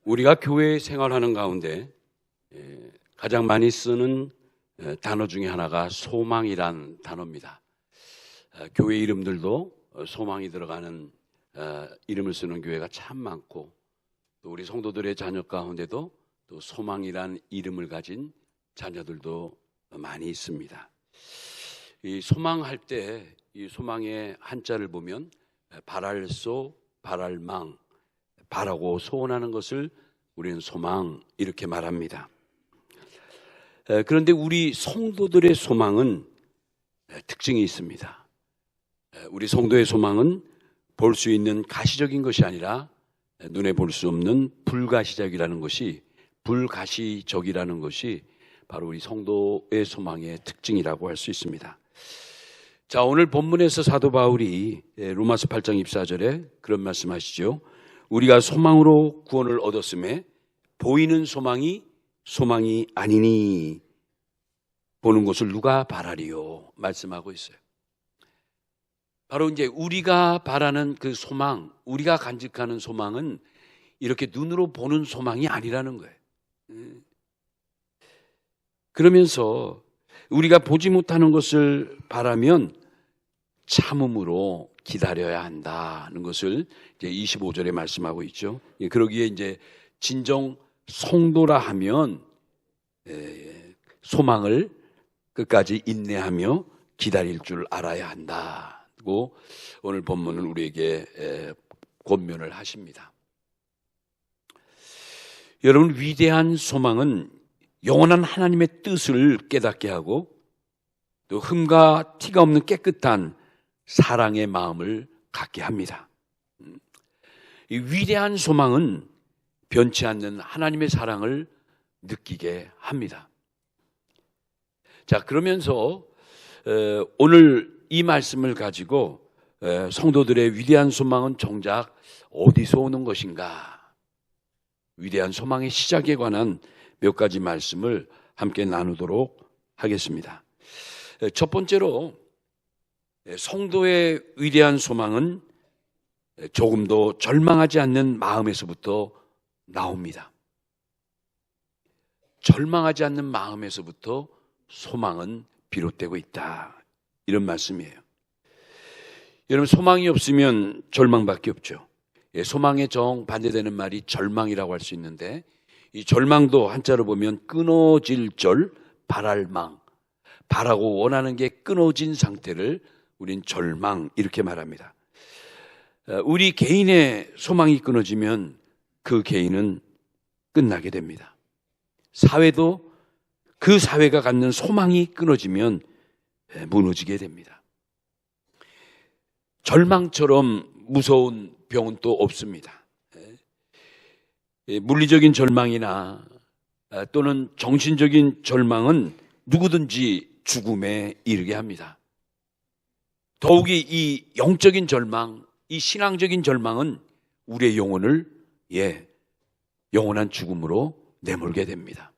우리가 교회 생활하는 가운데 가장 많이 쓰는 단어 중에 하나가 소망이란 단어입니다. 교회 이름들도 소망이 들어가는 이름을 쓰는 교회가 참 많고, 또 우리 성도들의 자녀 가운데도 또 소망이란 이름을 가진 자녀들도 많이 있습니다. 이 소망할 때 이 소망의 한자를 보면 바랄소, 바랄망, 바라고 소원하는 것을 우리는 소망 이렇게 말합니다. 그런데 우리 성도들의 소망은 특징이 있습니다. 우리 성도의 소망은 볼 수 있는 가시적인 것이 아니라 눈에 볼 수 없는 불가시적이라는 것이 바로 우리 성도의 소망의 특징이라고 할 수 있습니다. 자, 오늘 본문에서 사도 바울이 로마서 8장 24절에 그런 말씀하시죠. 우리가 소망으로 구원을 얻었음에 보이는 소망이 아니니 보는 것을 누가 바라리요 말씀하고 있어요. 바로 이제 우리가 바라는 그 소망, 우리가 간직하는 소망은 이렇게 눈으로 보는 소망이 아니라는 거예요. 그러면서 우리가 보지 못하는 것을 바라면 참음으로 기다려야 한다는 것을 이제 25절에 말씀하고 있죠. 그러기에 이제 진정 성도라 하면 소망을 끝까지 인내하며 기다릴 줄 알아야 한다고 오늘 본문은 우리에게 권면을 하십니다. 여러분, 위대한 소망은 영원한 하나님의 뜻을 깨닫게 하고 또 흠과 티가 없는 깨끗한 사랑의 마음을 갖게 합니다. 이 위대한 소망은 변치 않는 하나님의 사랑을 느끼게 합니다. 자, 그러면서 오늘 이 말씀을 가지고 성도들의 위대한 소망은 정작 어디서 오는 것인가? 위대한 소망의 시작에 관한 몇 가지 말씀을 함께 나누도록 하겠습니다. 첫 번째로 성도의 위대한 소망은 조금도 절망하지 않는 마음에서부터 나옵니다. 절망하지 않는 마음에서부터 소망은 비롯되고 있다. 이런 말씀이에요. 여러분, 소망이 없으면 절망밖에 없죠. 소망의 정반대되는 말이 절망이라고 할 수 있는데, 이 절망도 한자로 보면 끊어질 절, 바랄망, 바라고 원하는 게 끊어진 상태를 우린 절망 이렇게 말합니다. 우리 개인의 소망이 끊어지면 그 개인은 끝나게 됩니다. 사회도 그 사회가 갖는 소망이 끊어지면 무너지게 됩니다. 절망처럼 무서운 병은 또 없습니다. 물리적인 절망이나 또는 정신적인 절망은 누구든지 죽음에 이르게 합니다. 더욱이 이 영적인 절망, 이 신앙적인 절망은 우리의 영혼을 영원한 죽음으로 내몰게 됩니다.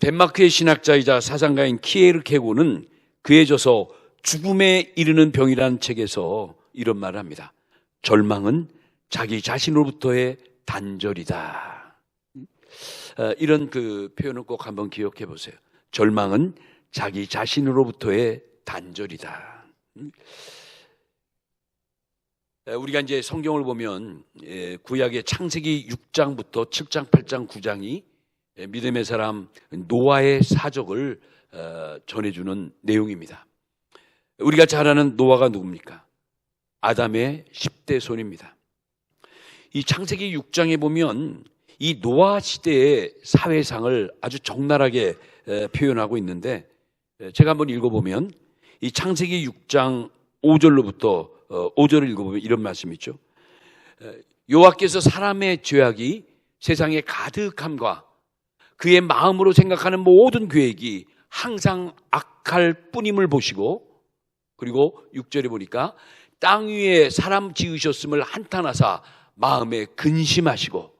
덴마크의 신학자이자 사상가인 키에르케고는 그에 져서 죽음에 이르는 병이라는 책에서 이런 말을 합니다. 절망은 자기 자신으로부터의 단절이다. 이런 그 표현을 꼭 한번 기억해 보세요. 절망은 자기 자신으로부터의 단절이다. 우리가 이제 성경을 보면 구약의 창세기 6장부터 7장, 8장, 9장이 믿음의 사람 노아의 사적을 전해주는 내용입니다. 우리가 잘 아는 노아가 누굽니까? 아담의 10대 손입니다. 이 창세기 6장에 보면 이 노아 시대의 사회상을 아주 적나라하게 표현하고 있는데, 제가 한번 읽어보면 이 창세기 6장 5절로부터 5절을 읽어보면 이런 말씀이 있죠. 여호와께서 사람의 죄악이 세상에 가득함과 그의 마음으로 생각하는 모든 계획이 항상 악할 뿐임을 보시고, 그리고 6절에 보니까 땅 위에 사람 지으셨음을 한탄하사 마음에 근심하시고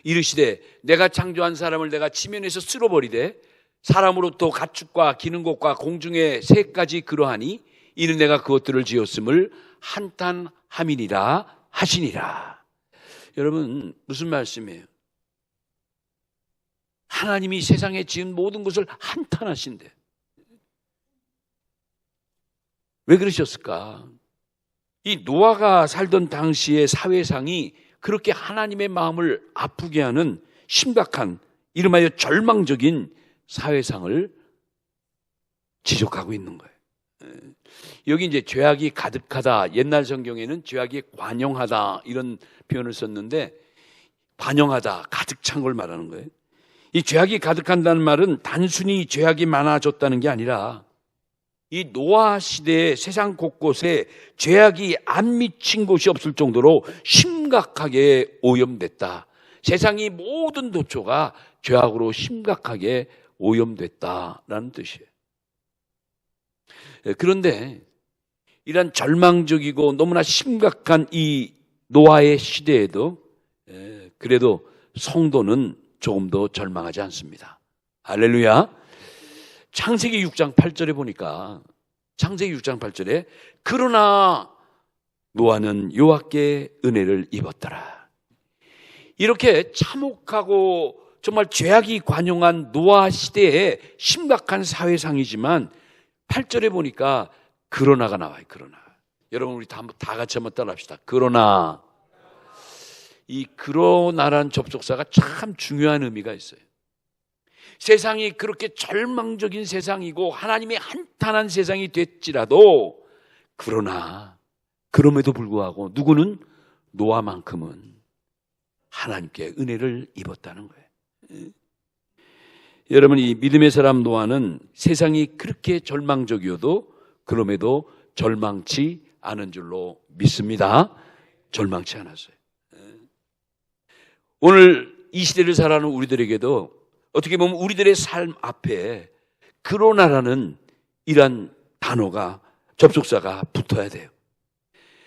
이르시되 내가 창조한 사람을 내가 지면에서 쓸어버리되 사람으로부터 가축과 기는 것과 공중의 새까지 그러하니 이는 내가 그것들을 지었음을 한탄함이니라 하시니라. 여러분, 무슨 말씀이에요? 하나님이 세상에 지은 모든 것을 한탄하신대. 왜 그러셨을까? 이 노아가 살던 당시의 사회상이 그렇게 하나님의 마음을 아프게 하는 심각한, 이름하여 절망적인 사회상을 지적하고 있는 거예요. 여기 이제 죄악이 가득하다, 옛날 성경에는 죄악이 관영하다 이런 표현을 썼는데, 관영하다, 가득 찬 걸 말하는 거예요. 이 죄악이 가득한다는 말은 단순히 죄악이 많아졌다는 게 아니라 이 노아 시대의 세상 곳곳에 죄악이 안 미친 곳이 없을 정도로 심각하게 오염됐다. 세상이 모든 도처가 죄악으로 심각하게 오염됐다라는 뜻이에요. 그런데 이런 절망적이고 너무나 심각한 이 노아의 시대에도 그래도 성도는 조금 더 절망하지 않습니다. 할렐루야. 창세기 6장 8절에 보니까, 창세기 6장 8절에 그러나 노아는 여호와께 은혜를 입었더라. 이렇게 참혹하고 정말 죄악이 관영한 노아 시대의 심각한 사회상이지만 8절에 보니까 그러나가 나와요. 그러나. 여러분, 우리 다 같이 한번 따라합시다. 그러나. 이 그러나란 접속사가 참 중요한 의미가 있어요. 세상이 그렇게 절망적인 세상이고 하나님이 한탄한 세상이 됐지라도, 그러나 그럼에도 불구하고 누구는 노아만큼은 하나님께 은혜를 입었다는 거예요. 여러분, 이 믿음의 사람 노아는 세상이 그렇게 절망적이어도 그럼에도 절망치 않은 줄로 믿습니다. 절망치 않았어요. 오늘 이 시대를 살아가는 우리들에게도 어떻게 보면 우리들의 삶 앞에 그러나라는 이란 단어가, 접속사가 붙어야 돼요.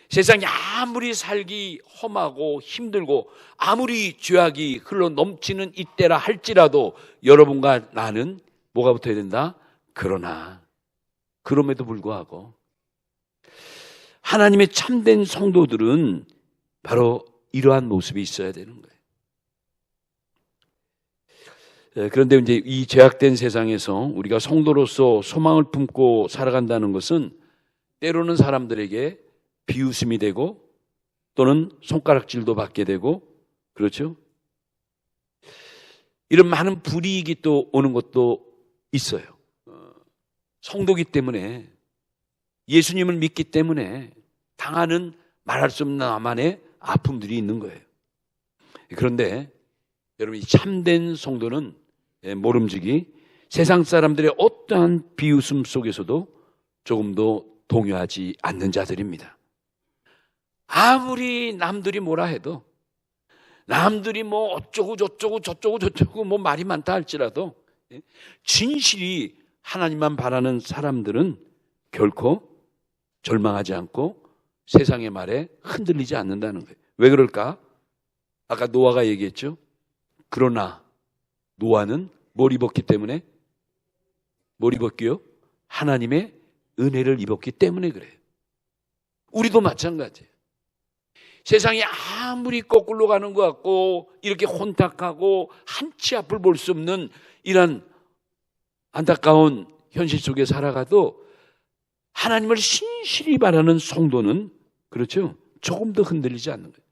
세상이 아무리 살기 험하고 힘들고 아무리 죄악이 흘러 넘치는 이때라 할지라도 여러분과 나는 뭐가 붙어야 된다? 그러나. 그럼에도 불구하고 하나님의 참된 성도들은 바로 이러한 모습이 있어야 되는 거예요. 그런데 이제 이 죄악된 세상에서 우리가 성도로서 소망을 품고 살아간다는 것은 때로는 사람들에게 비웃음이 되고 또는 손가락질도 받게 되고, 그렇죠? 이런 많은 불이익이 또 오는 것도 있어요. 성도기 때문에, 예수님을 믿기 때문에 당하는 말할 수 없는 나만의 아픔들이 있는 거예요. 그런데 여러분, 이 참된 성도는 모름지기 세상 사람들의 어떠한 비웃음 속에서도 조금도 동요하지 않는 자들입니다. 아무리 남들이 뭐라 해도, 남들이 뭐 어쩌고 저쩌고 뭐 말이 많다 할지라도 진실이 하나님만 바라는 사람들은 결코 절망하지 않고 세상의 말에 흔들리지 않는다는 거예요. 왜 그럴까? 아까 노아가 얘기했죠. 그러나 노아는 뭘 입었기 때문에? 뭘 입었기요? 하나님의 은혜를 입었기 때문에 그래요. 우리도 마찬가지예요. 세상이 아무리 거꾸로 가는 것 같고 이렇게 혼탁하고 한치 앞을 볼 수 없는 이런 안타까운 현실 속에 살아가도 하나님을 신실히 바라는 성도는, 그렇죠? 조금 더 흔들리지 않는 거예요.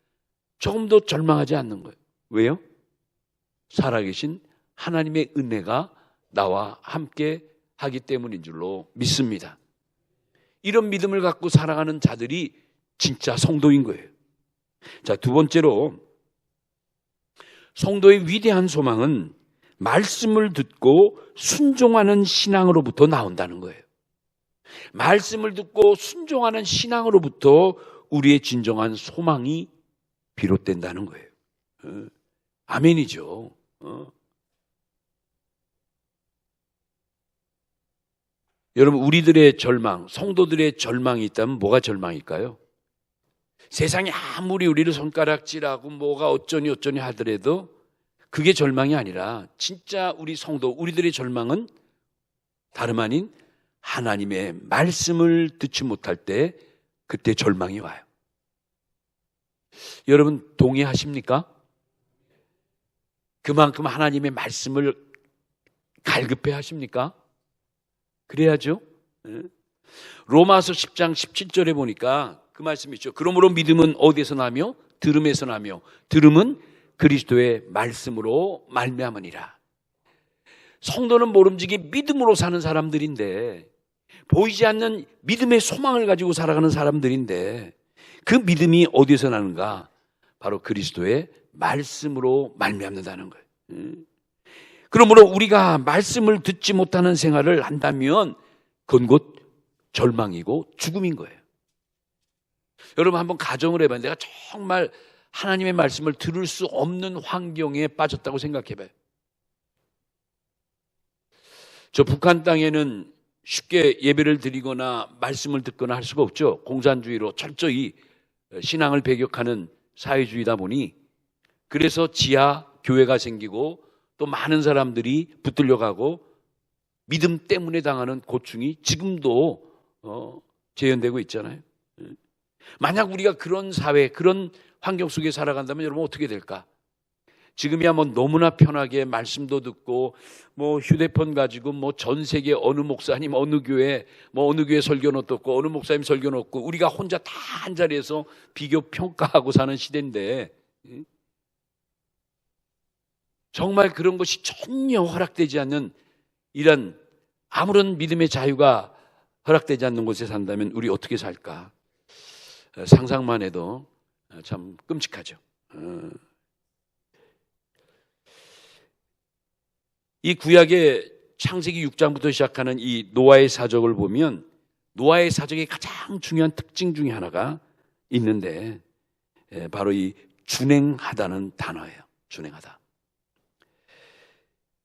조금 더 절망하지 않는 거예요. 왜요? 살아계신 하나님의 은혜가 나와 함께 하기 때문인 줄로 믿습니다. 이런 믿음을 갖고 살아가는 자들이 진짜 성도인 거예요. 자, 두 번째로 성도의 위대한 소망은 말씀을 듣고 순종하는 신앙으로부터 나온다는 거예요. 말씀을 듣고 순종하는 신앙으로부터 우리의 진정한 소망이 비롯된다는 거예요. 아멘이죠. 여러분, 우리들의 절망, 성도들의 절망이 있다면 뭐가 절망일까요? 세상이 아무리 우리를 손가락질하고 뭐가 어쩌니 하더라도 그게 절망이 아니라 진짜 우리 성도, 우리들의 절망은 다름 아닌 하나님의 말씀을 듣지 못할 때 그때 절망이 와요. 여러분 동의하십니까? 그만큼 하나님의 말씀을 갈급해 하십니까? 그래야죠. 로마서 10장 17절에 보니까 그 말씀이 있죠. 그러므로 믿음은 어디에서 나며 들음에서 나며 들음은 그리스도의 말씀으로 말미암으니라. 성도는 모름지기 믿음으로 사는 사람들인데, 보이지 않는 믿음의 소망을 가지고 살아가는 사람들인데, 그 믿음이 어디에서 나는가? 바로 그리스도의 말씀으로 말미암는다는 거예요. 그러므로 우리가 말씀을 듣지 못하는 생활을 한다면 그건 곧 절망이고 죽음인 거예요. 여러분 한번 가정을 해봐요. 내가 정말 하나님의 말씀을 들을 수 없는 환경에 빠졌다고 생각해봐요. 저 북한 땅에는 쉽게 예배를 드리거나 말씀을 듣거나 할 수가 없죠. 공산주의로 철저히 신앙을 배격하는 사회주의다 보니, 그래서 지하 교회가 생기고 또 많은 사람들이 붙들려 가고 믿음 때문에 당하는 고충이 지금도 재현되고 있잖아요. 만약 우리가 그런 사회, 그런 환경 속에 살아간다면 여러분 어떻게 될까? 지금이야 뭐 너무나 편하게 말씀도 듣고 뭐 휴대폰 가지고 뭐 전 세계 어느 목사님 어느 교회 설교 놓고 어느 목사님 설교 놓고 우리가 혼자 다 한 자리에서 비교 평가하고 사는 시대인데, 정말 그런 것이 전혀 허락되지 않는 이런 아무런 믿음의 자유가 허락되지 않는 곳에 산다면 우리 어떻게 살까? 상상만 해도 참 끔찍하죠. 이 구약의 창세기 6장부터 시작하는 이 노아의 사적을 보면 노아의 사적의 가장 중요한 특징 중에 하나가 있는데 바로 이 준행하다는 단어예요. 준행하다.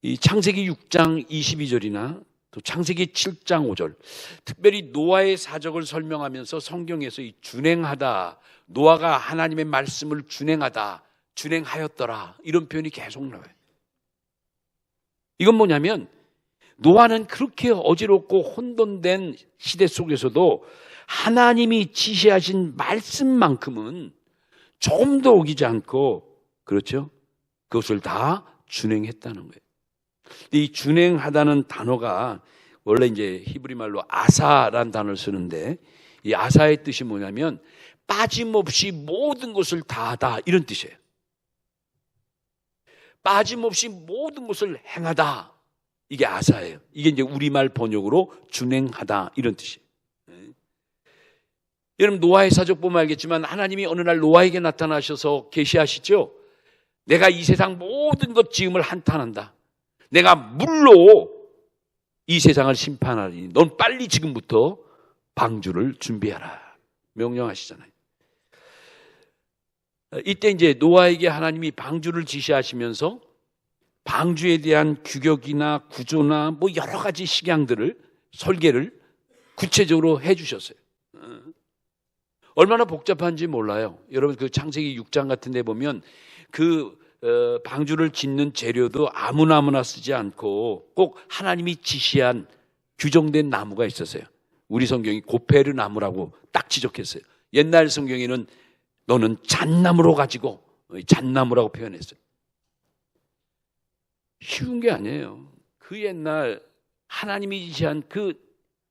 이 창세기 6장 22절이나 또 창세기 7장 5절, 특별히 노아의 사적을 설명하면서 성경에서 이 준행하다, 노아가 하나님의 말씀을 준행하다, 준행하였더라, 이런 표현이 계속 나와요. 이건 뭐냐면 노아는 그렇게 어지럽고 혼돈된 시대 속에서도 하나님이 지시하신 말씀만큼은 조금도 어기지 않고, 그렇죠? 그것을 다 준행했다는 거예요. 이 준행하다는 단어가 원래 이제 히브리 말로 아사라는 단어를 쓰는데, 이 아사의 뜻이 뭐냐면 빠짐없이 모든 것을 다하다, 이런 뜻이에요. 빠짐없이 모든 것을 행하다, 이게 아사예요. 이게 이제 우리말 번역으로 준행하다, 이런 뜻이에요. 여러분 노아의 사적 보면 알겠지만 하나님이 어느 날 노아에게 나타나셔서 계시하시죠. 내가 이 세상 모든 것 지음을 한탄한다. 내가 물로 이 세상을 심판하리니 넌 빨리 지금부터 방주를 준비하라, 명령하시잖아요. 이때 이제 노아에게 하나님이 방주를 지시하시면서 방주에 대한 규격이나 구조나 뭐 여러 가지 식양들을, 설계를 구체적으로 해 주셨어요. 얼마나 복잡한지 몰라요. 여러분 그 창세기 6장 같은 데 보면 그 방주를 짓는 재료도 아무나 쓰지 않고 꼭 하나님이 지시한 규정된 나무가 있었어요. 우리 성경이 고페르 나무라고 딱 지적했어요. 옛날 성경에는 너는 잣나무로 가지고, 잣나무라고 표현했어요. 쉬운 게 아니에요. 그 옛날 하나님이 지시한 그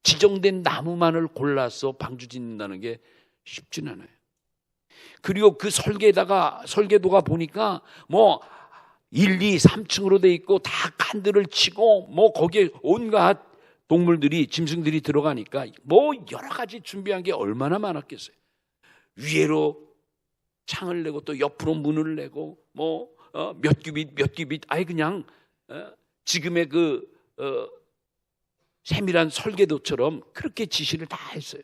지정된 나무만을 골라서 방주 짓는다는 게 쉽진 않아요. 그리고 그 설계도가 보니까 뭐 1, 2, 3층으로 돼 있고 다 칸들을 치고 뭐 거기에 온갖 동물들이, 짐승들이 들어가니까 뭐 여러 가지 준비한 게 얼마나 많았겠어요. 위로 창을 내고 또 옆으로 문을 내고 뭐 몇 규빗 아예 그냥 지금의 그 세밀한 설계도처럼 그렇게 지시를 다 했어요.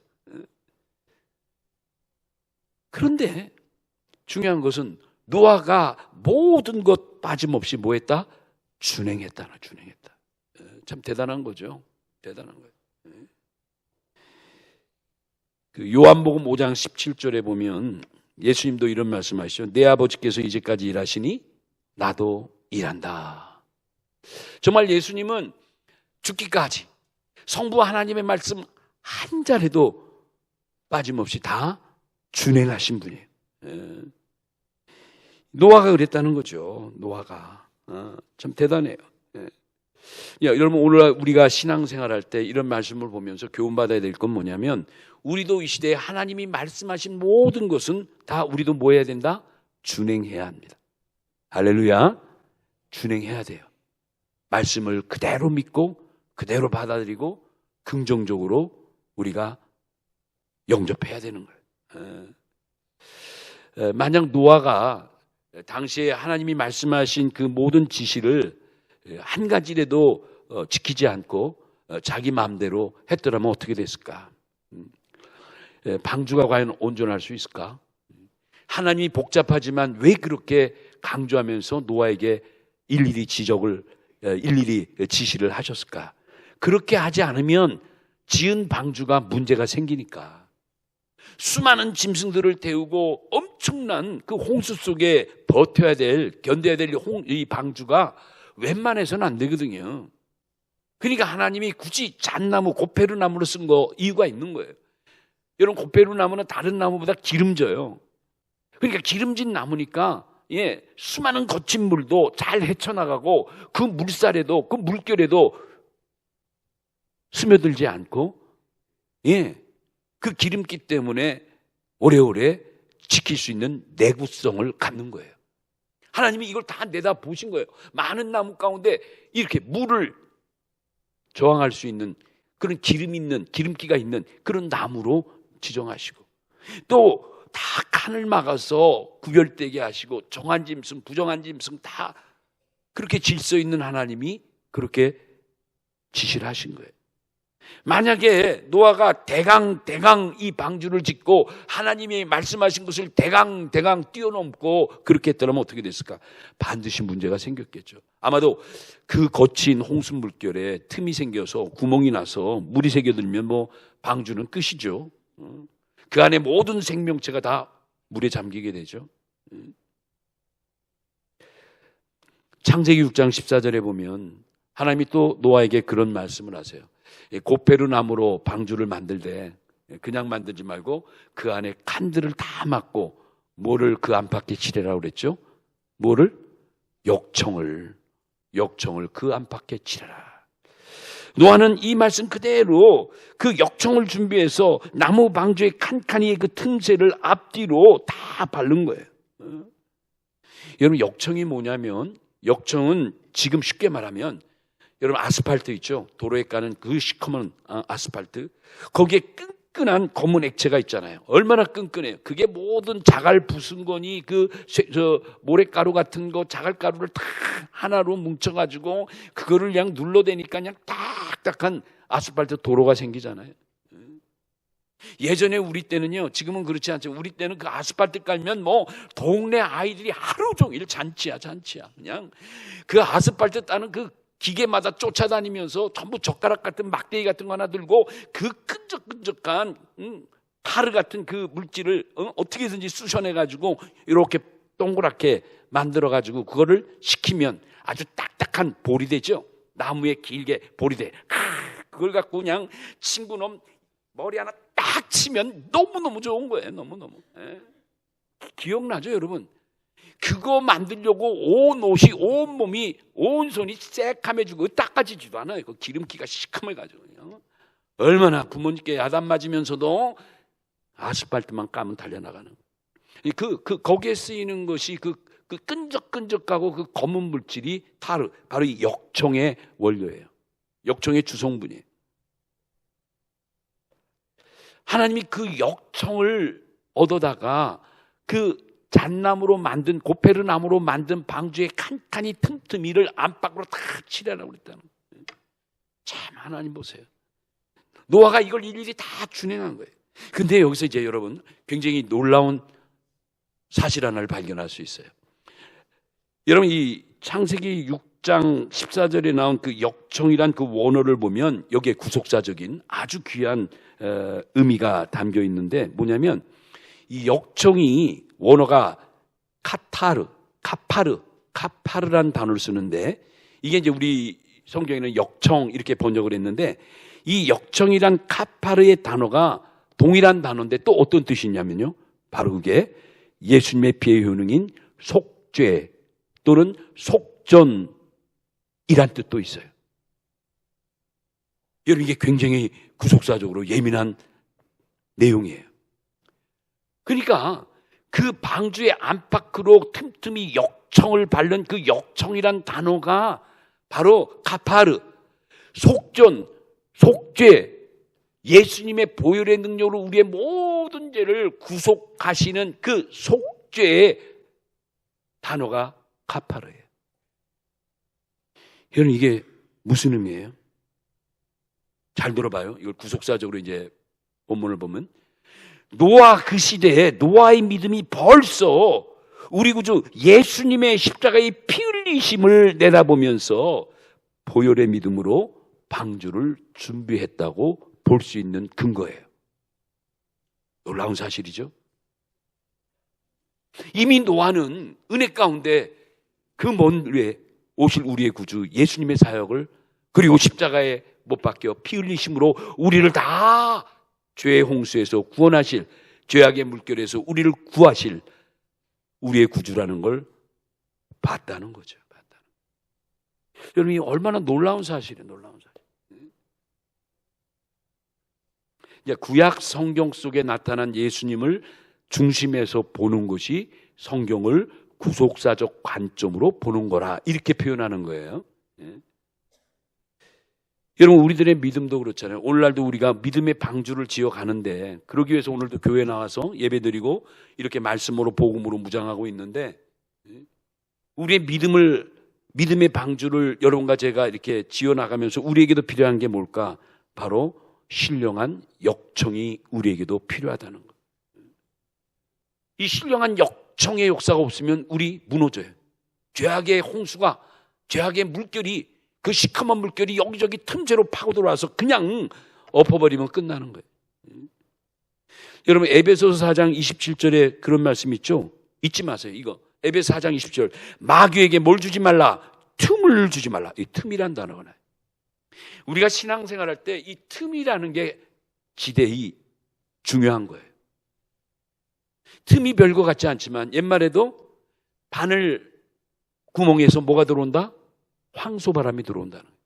그런데 중요한 것은 노아가 모든 것 빠짐없이 뭐 했다? 준행했다. 참 대단한 거죠. 대단한 거예요. 그 요한복음 5장 17절에 보면 예수님도 이런 말씀하시죠. 내 아버지께서 이제까지 일하시니 나도 일한다. 정말 예수님은 죽기까지 성부 하나님의 말씀 한 자리도 빠짐없이 다 준행하신 분이에요. 노아가 그랬다는 거죠. 노아가. 참 대단해요. 여러분, 오늘 우리가 신앙생활할 때 이런 말씀을 보면서 교훈받아야 될 건 뭐냐면, 우리도 이 시대에 하나님이 말씀하신 모든 것은 다 우리도 뭐 해야 된다? 준행해야 합니다. 할렐루야. 준행해야 돼요. 말씀을 그대로 믿고 그대로 받아들이고 긍정적으로 우리가 영접해야 되는 거예요. 만약 노아가 당시에 하나님이 말씀하신 그 모든 지시를 한 가지라도 지키지 않고 자기 마음대로 했더라면 어떻게 됐을까? 방주가 과연 온전할 수 있을까? 하나님이 복잡하지만 왜 그렇게 강조하면서 노아에게 일일이 지시를 하셨을까? 그렇게 하지 않으면 지은 방주가 문제가 생기니까. 수많은 짐승들을 태우고 엄청난 그 홍수 속에 견뎌야 될 이 방주가 웬만해서는 안 되거든요. 그러니까 하나님이 굳이 잣나무, 고페르 나무를 쓴 거 이유가 있는 거예요. 여러분, 고페르 나무는 다른 나무보다 기름져요. 그러니까 기름진 나무니까 수많은 거친 물도 잘 헤쳐나가고 그 물살에도 그 물결에도 스며들지 않고 그 기름기 때문에 오래오래 지킬 수 있는 내구성을 갖는 거예요. 하나님이 이걸 다 내다 보신 거예요. 많은 나무 가운데 이렇게 물을 저항할 수 있는 그런 기름기가 있는 그런 나무로 지정하시고, 또 다 칸을 막아서 구별되게 하시고 정한 짐승, 부정한 짐승 다 그렇게 질서 있는 하나님이 그렇게 지시를 하신 거예요. 만약에 노아가 대강 이 방주를 짓고 하나님이 말씀하신 것을 대강 뛰어넘고 그렇게 했더라면 어떻게 됐을까? 반드시 문제가 생겼겠죠. 아마도 그 거친 홍수 물결에 틈이 생겨서 구멍이 나서 물이 새겨들면 방주는 끝이죠. 그 안에 모든 생명체가 다 물에 잠기게 되죠. 창세기 6장 14절에 보면 하나님이 또 노아에게 그런 말씀을 하세요. 고페르 나무로 방주를 만들되 그냥 만들지 말고 그 안에 칸들을 다 막고 뭐를 그 안팎에 칠해라고 그랬죠? 뭐를? 역청을 그 안팎에 칠해라. 노아는 이 말씀 그대로 그 역청을 준비해서 나무 방주의 칸칸이의 그 틈새를 앞뒤로 다 바른 거예요. 여러분, 역청이 뭐냐면, 역청은 지금 쉽게 말하면 여러분 아스팔트 있죠? 도로에 까는 그 시커먼 아스팔트, 거기에 끈끈한 검은 액체가 있잖아요. 얼마나 끈끈해요. 그게 모든 자갈 부순 거니 모래가루 같은 거 자갈가루를 다 하나로 뭉쳐가지고 그거를 그냥 눌러대니까 그냥 딱딱한 아스팔트 도로가 생기잖아요. 예전에 우리 때는요, 지금은 그렇지 않죠. 우리 때는 그 아스팔트 깔면 동네 아이들이 하루 종일 잔치야. 그냥 그 아스팔트 따는 그 기계마다 쫓아다니면서 전부 젓가락 같은 막대기 같은 거 하나 들고 그 끈적끈적한 타르 같은 그 물질을 어떻게든지 쑤셔내가지고 이렇게 동그랗게 만들어가지고 그거를 식히면 아주 딱딱한 볼이 되죠. 나무에 길게 볼이 돼. 그걸 갖고 그냥 친구놈 머리 하나 딱 치면 너무너무 좋은 거예요. 너무너무. 기억나죠, 여러분? 그거 만들려고 온 옷이, 온 몸이, 온 손이 새카매지고 닦아지지도 않아요. 그 기름기가 시커매가지고. 얼마나 부모님께 야단 맞으면서도 아스팔트만 까면 달려나가는. 거기에 쓰이는 것이 그 끈적끈적하고 그 검은 물질이 타르, 바로 이 역청의 원료예요. 역청의 주성분이에요. 하나님이 그 역청을 얻어다가 그 잣나무로 만든, 고페르 나무로 만든 방주의 칸칸이 틈틈이를 안팎으로 다 칠하라고 그랬다는 거예요. 참, 하나님 보세요. 노아가 이걸 일일이 다 준행한 거예요. 근데 여기서 이제 여러분 굉장히 놀라운 사실 하나를 발견할 수 있어요. 여러분, 이 창세기 6장 14절에 나온 그 역청이란 그 원어를 보면 여기에 구속사적인 아주 귀한 의미가 담겨 있는데, 뭐냐면 이 역청이 원어가 카파르란 단어를 쓰는데, 이게 이제 우리 성경에는 역청 이렇게 번역을 했는데, 이 역청이란 카파르의 단어가 동일한 단어인데 또 어떤 뜻이냐면요, 바로 그게 예수님의 피의 효능인 속죄 또는 속전이란 뜻도 있어요. 여러분, 이게 굉장히 구속사적으로 예민한 내용이에요. 그러니까 그 방주의 안팎으로 틈틈이 역청을 바른 그 역청이란 단어가 바로 카파르, 속전, 속죄, 예수님의 보혈의 능력으로 우리의 모든 죄를 구속하시는 그 속죄의 단어가 카파르예요. 여러분, 이게 무슨 의미예요? 잘 들어봐요. 이걸 구속사적으로 이제 본문을 보면, 노아 그 시대에 노아의 믿음이 벌써 우리 구주 예수님의 십자가의 피 흘리심을 내다보면서 보혈의 믿음으로 방주를 준비했다고 볼 수 있는 근거예요. 놀라운 사실이죠. 이미 노아는 은혜 가운데 그 먼 위에 오실 우리의 구주 예수님의 사역을, 그리고 십자가에 못 박혀 피 흘리심으로 우리를 다 죄의 홍수에서 구원하실, 죄악의 물결에서 우리를 구하실 우리의 구주라는 걸 봤다는 거죠. 여러분, 이 얼마나 놀라운 사실이에요. 놀라운 사실. 이제 구약 성경 속에 나타난 예수님을 중심에서 보는 것이 성경을 구속사적 관점으로 보는 거라, 이렇게 표현하는 거예요. 여러분, 우리들의 믿음도 그렇잖아요. 오늘날도 우리가 믿음의 방주를 지어 가는데, 그러기 위해서 오늘도 교회 나와서 예배드리고 이렇게 말씀으로 복음으로 무장하고 있는데, 우리의 믿음의 방주를 여러분과 제가 이렇게 지어 나가면서 우리에게도 필요한 게 뭘까? 바로 신령한 역청이 우리에게도 필요하다는 것. 이 신령한 역청의 역사가 없으면 우리 무너져요. 죄악의 홍수가, 죄악의 물결이, 그 시커먼 물결이 여기저기 틈새로 파고 들어와서 그냥 엎어버리면 끝나는 거예요. 여러분, 에베소서 4장 27절에 그런 말씀 있죠? 잊지 마세요. 이거 에베소 4장 27절, 마귀에게 뭘 주지 말라? 틈을 주지 말라. 이 틈이란 단어가 나요. 우리가 신앙생활할 때 이 틈이라는 게 지대히 중요한 거예요. 틈이 별거 같지 않지만 옛말에도 바늘 구멍에서 뭐가 들어온다? 황소바람이 들어온다는 거예요.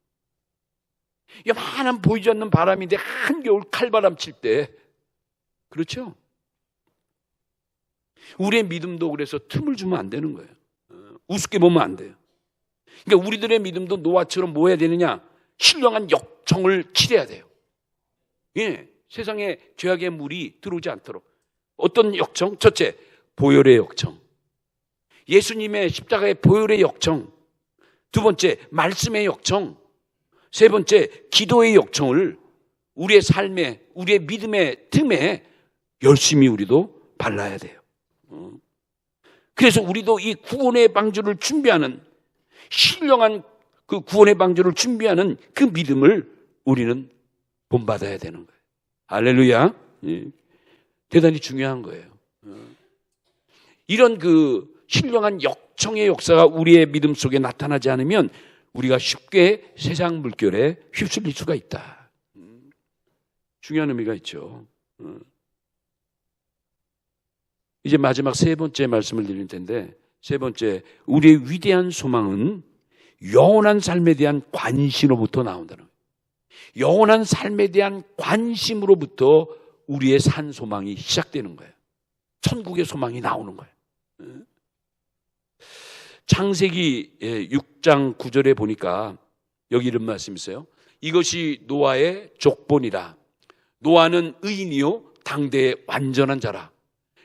요만한 보이지 않는 바람인데 한겨울 칼바람 칠 때, 그렇죠? 우리의 믿음도 그래서 틈을 주면 안 되는 거예요. 우습게 보면 안 돼요. 그러니까 우리들의 믿음도 노아처럼 뭐 해야 되느냐? 신령한 역청을 치러야 돼요. 예, 세상에 죄악의 물이 들어오지 않도록. 어떤 역청? 첫째, 보혈의 역청. 예수님의 십자가의 보혈의 역청. 두 번째, 말씀의 역청. 세 번째, 기도의 역청을 우리의 삶에, 우리의 믿음의 틈에 열심히 우리도 발라야 돼요. 그래서 우리도 이 구원의 방주를 준비하는, 신령한 그 구원의 방주를 준비하는 그 믿음을 우리는 본받아야 되는 거예요. 할렐루야. 예. 대단히 중요한 거예요. 이런 그 신령한 역청의 역사가 우리의 믿음 속에 나타나지 않으면 우리가 쉽게 세상 물결에 휩쓸릴 수가 있다. 중요한 의미가 있죠. 이제 마지막 세 번째 말씀을 드릴 텐데, 세 번째, 우리의 위대한 소망은 영원한 삶에 대한 관심으로부터 나온다는 거예요. 영원한 삶에 대한 관심으로부터 우리의 산 소망이 시작되는 거예요. 천국의 소망이 나오는 거예요. 창세기 6장 9절에 보니까 여기 이런 말씀이 있어요. 이것이 노아의 족본이라. 노아는 의인이요 당대의 완전한 자라.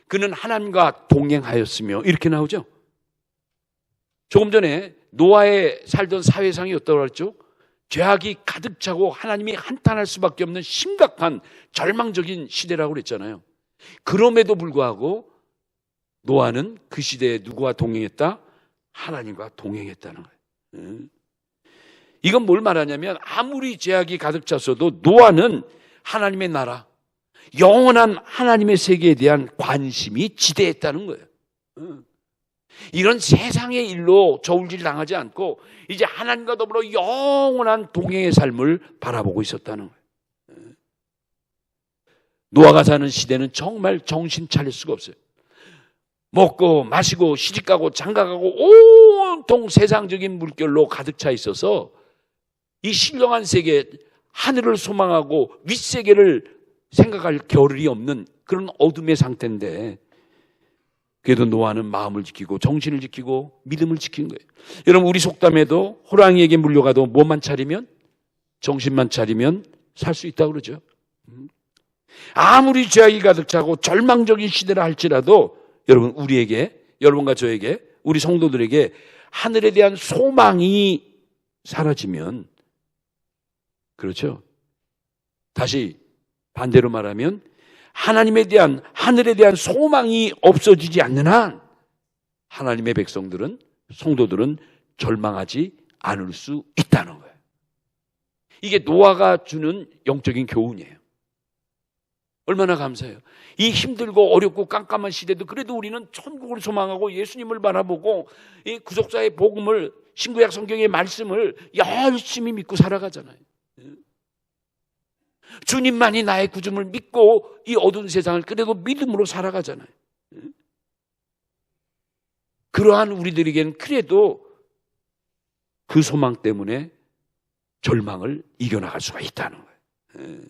그는 하나님과 동행하였으며, 이렇게 나오죠. 조금 전에 노아의 살던 사회상이 어떠라고 했죠? 죄악이 가득 차고 하나님이 한탄할 수밖에 없는 심각한 절망적인 시대라고 그랬잖아요. 그럼에도 불구하고 노아는 그 시대에 누구와 동행했다? 하나님과 동행했다는 거예요. 이건 뭘 말하냐면, 아무리 죄악이 가득 찼어도 노아는 하나님의 나라, 영원한 하나님의 세계에 대한 관심이 지대했다는 거예요. 이런 세상의 일로 저울질 당하지 않고 이제 하나님과 더불어 영원한 동행의 삶을 바라보고 있었다는 거예요. 노아가 사는 시대는 정말 정신 차릴 수가 없어요. 먹고 마시고 시집가고 장가가고 온통 세상적인 물결로 가득 차 있어서 이 신령한 세계, 하늘을 소망하고 윗세계를 생각할 겨를이 없는 그런 어둠의 상태인데, 그래도 노아는 마음을 지키고 정신을 지키고 믿음을 지킨 거예요. 여러분, 우리 속담에도 호랑이에게 물려가도 뭐만 차리면, 정신만 차리면 살 수 있다고 그러죠. 아무리 죄악이 가득 차고 절망적인 시대라 할지라도 여러분, 우리에게, 여러분과 저에게, 우리 성도들에게 하늘에 대한 소망이 사라지면, 그렇죠? 다시 반대로 말하면 하나님에 대한, 하늘에 대한 소망이 없어지지 않는 한 하나님의 백성들은, 성도들은 절망하지 않을 수 있다는 거예요. 이게 노아가 주는 영적인 교훈이에요. 얼마나 감사해요. 이 힘들고 어렵고 깜깜한 시대도 그래도 우리는 천국을 소망하고 예수님을 바라보고 이 구속사의 복음을, 신구약 성경의 말씀을 열심히 믿고 살아가잖아요. 주님만이 나의 구줌을 믿고 이 어두운 세상을 그래도 믿음으로 살아가잖아요. 그러한 우리들에게는 그래도 그 소망 때문에 절망을 이겨나갈 수가 있다는 거예요.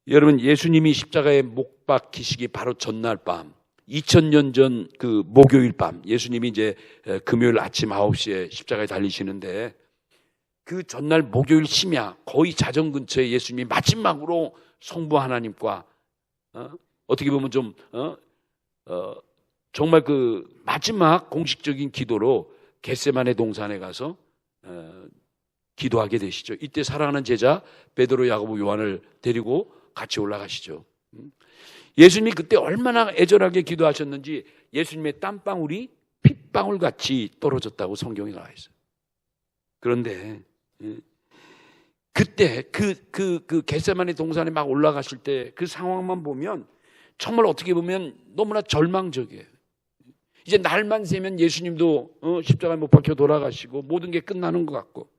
여러분, 예수님이 십자가에 못 박히시기 바로 전날 밤, 2000년 전 그 목요일 밤, 예수님이 이제 금요일 아침 9시에 십자가에 달리시는데, 그 전날 목요일 심야 거의 자정 근처에 예수님이 마지막으로 성부 하나님과 어떻게 보면 좀 정말 그 마지막 공식적인 기도로 겟세마네 동산에 가서 기도하게 되시죠. 이때 사랑하는 제자 베드로, 야고보, 요한을 데리고 같이 올라가시죠. 예수님이 그때 얼마나 애절하게 기도하셨는지 예수님의 땀방울이 핏방울 같이 떨어졌다고 성경에 나와 있어요. 그런데 그때 그 겟세마네 동산에 막 올라가실 때 그 상황만 보면 정말 어떻게 보면 너무나 절망적이에요. 이제 날만 새면 예수님도 십자가에 못 박혀 돌아가시고 모든 게 끝나는 것 같고,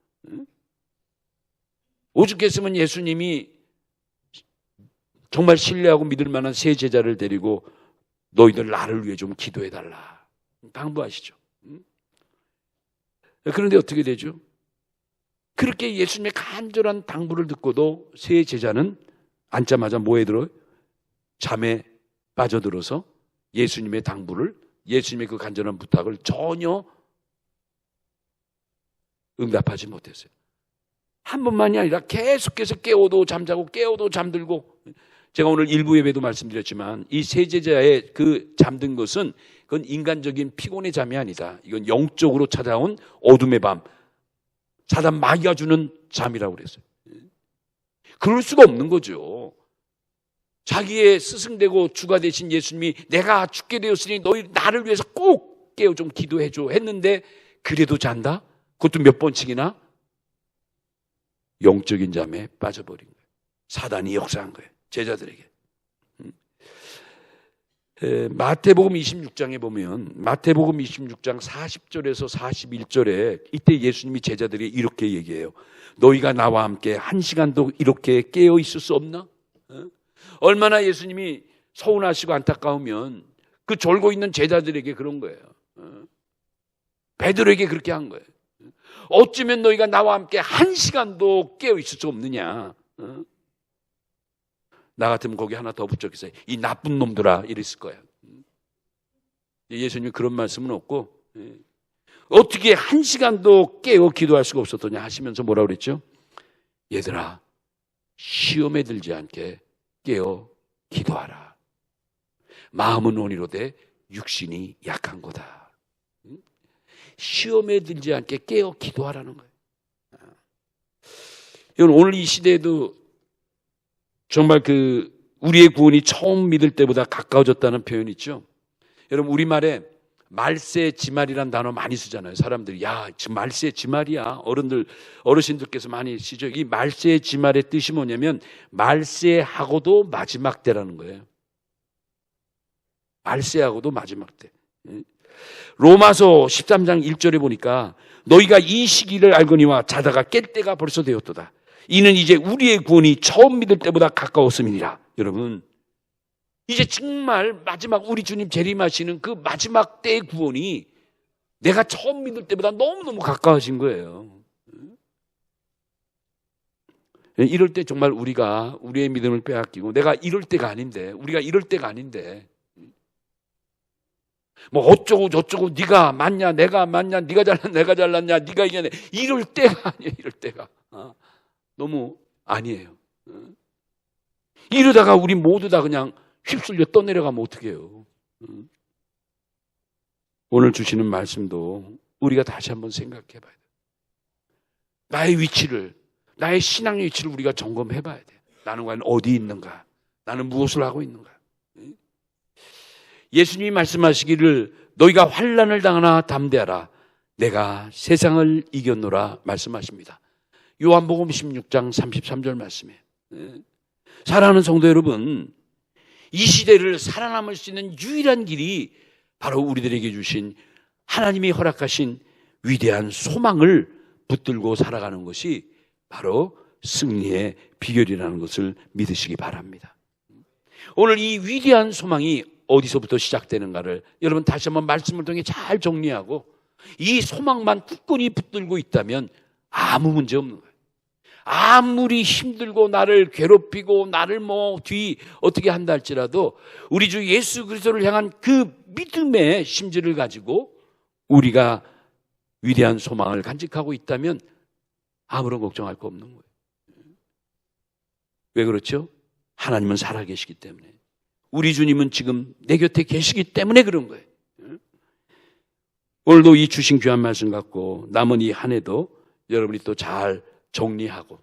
오죽했으면 예수님이 정말 신뢰하고 믿을 만한 세 제자를 데리고 너희들 나를 위해 좀 기도해달라 당부하시죠. 그런데 어떻게 되죠? 그렇게 예수님의 간절한 당부를 듣고도 세 제자는 앉자마자 뭐에 들어요? 잠에 빠져들어서 예수님의 당부를, 예수님의 그 간절한 부탁을 전혀 응답하지 못했어요. 한 번만이 아니라 계속해서 깨워도 잠자고 깨워도 잠들고, 제가 오늘 일부 예배도 말씀드렸지만 이 세 제자의 그 잠든 것은 그건 인간적인 피곤의 잠이 아니다. 이건 영적으로 찾아온 어둠의 밤, 사단 마귀가 주는 잠이라고 그랬어요. 그럴 수가 없는 거죠. 자기의 스승되고 주가 되신 예수님이 내가 죽게 되었으니 너희 나를 위해서 꼭 깨워 좀 기도해줘 했는데 그래도 잔다? 그것도 몇 번씩이나 영적인 잠에 빠져버린 거예요. 사단이 역사한 거예요. 제자들에게. 마태복음 26장에 보면 마태복음 26장 40절에서 41절에 이때 예수님이 제자들이 이렇게 얘기해요. 너희가 나와 함께 한 시간도 이렇게 깨어 있을 수 없나? 얼마나 예수님이 서운하시고 안타까우면 그 졸고 있는 제자들에게 그런 거예요. 베드로에게 그렇게 한 거예요. 어쩌면 너희가 나와 함께 한 시간도 깨어 있을 수 없느냐? 나 같으면 거기 하나 더 붙였겠어요. 이 나쁜 놈들아 이랬을 거야. 예수님이 그런 말씀은 없고, 어떻게 한 시간도 깨어 기도할 수가 없었더냐 하시면서 뭐라고 그랬죠? 얘들아, 시험에 들지 않게 깨어 기도하라. 마음은 온이로되 육신이 약한 거다. 시험에 들지 않게 깨어 기도하라는 거예요. 여러분, 오늘 이 시대에도 정말 우리의 구원이 처음 믿을 때보다 가까워졌다는 표현 있죠. 여러분, 우리말에 말세 지말이란 단어 많이 쓰잖아요. 사람들이 야 지금 말세 지말이야. 어르신들께서 많이 쓰죠. 이 말세 지말의 뜻이 뭐냐면 말세하고도 마지막 때라는 거예요. 말세하고도 마지막 때. 로마서 13장 1절에 보니까 너희가 이 시기를 알거니와 자다가 깰 때가 벌써 되었도다. 이는 이제 우리의 구원이 처음 믿을 때보다 가까웠음이니라. 여러분, 이제 정말 마지막 우리 주님 재림하시는 그 마지막 때의 구원이 내가 처음 믿을 때보다 너무너무 가까워진 거예요. 이럴 때 정말 우리가 우리의 믿음을 빼앗기고 내가 이럴 때가 아닌데, 우리가 이럴 때가 아닌데, 뭐 어쩌고 저쩌고 네가 맞냐 내가 맞냐 네가 잘났냐 내가 잘났냐 네가 이겨내, 이럴 때가 아니에요. 이럴 때가 너무 아니에요. 이러다가 우리 모두 다 그냥 휩쓸려 떠내려가면 어떡해요. 오늘 주시는 말씀도 우리가 다시 한번 생각해 봐야 돼요. 나의 위치를, 나의 신앙의 위치를 우리가 점검해 봐야 돼요. 나는 과연 어디 있는가? 나는 무엇을 하고 있는가? 예수님이 말씀하시기를 너희가 환난을 당하나 담대하라. 내가 세상을 이겼노라 말씀하십니다. 요한복음 16장 33절 말씀이에요. 사랑하는 성도 여러분, 이 시대를 살아남을 수 있는 유일한 길이 바로 우리들에게 주신 하나님이 허락하신 위대한 소망을 붙들고 살아가는 것이 바로 승리의 비결이라는 것을 믿으시기 바랍니다. 오늘 이 위대한 소망이 어디서부터 시작되는가를 여러분 다시 한번 말씀을 통해 잘 정리하고 이 소망만 굳건히 붙들고 있다면 아무 문제 없는 거예요. 아무리 힘들고 나를 괴롭히고 나를 뒤 어떻게 한다 할지라도 우리 주 예수 그리스도를 향한 그 믿음의 심지를 가지고 우리가 위대한 소망을 간직하고 있다면 아무런 걱정할 거 없는 거예요. 왜 그렇죠? 하나님은 살아계시기 때문에, 우리 주님은 지금 내 곁에 계시기 때문에 그런 거예요. 오늘도 이 주신 귀한 말씀 갖고 남은 이 한 해도 여러분이 또 잘 정리하고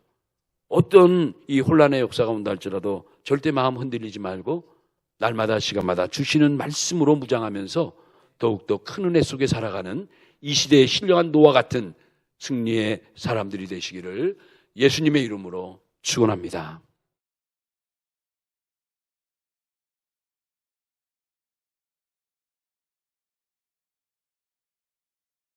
어떤 이 혼란의 역사가 온다 할지라도 절대 마음 흔들리지 말고 날마다 시간마다 주시는 말씀으로 무장하면서 더욱더 큰 은혜 속에 살아가는 이 시대의 신령한 노와 같은 승리의 사람들이 되시기를 예수님의 이름으로 축원합니다.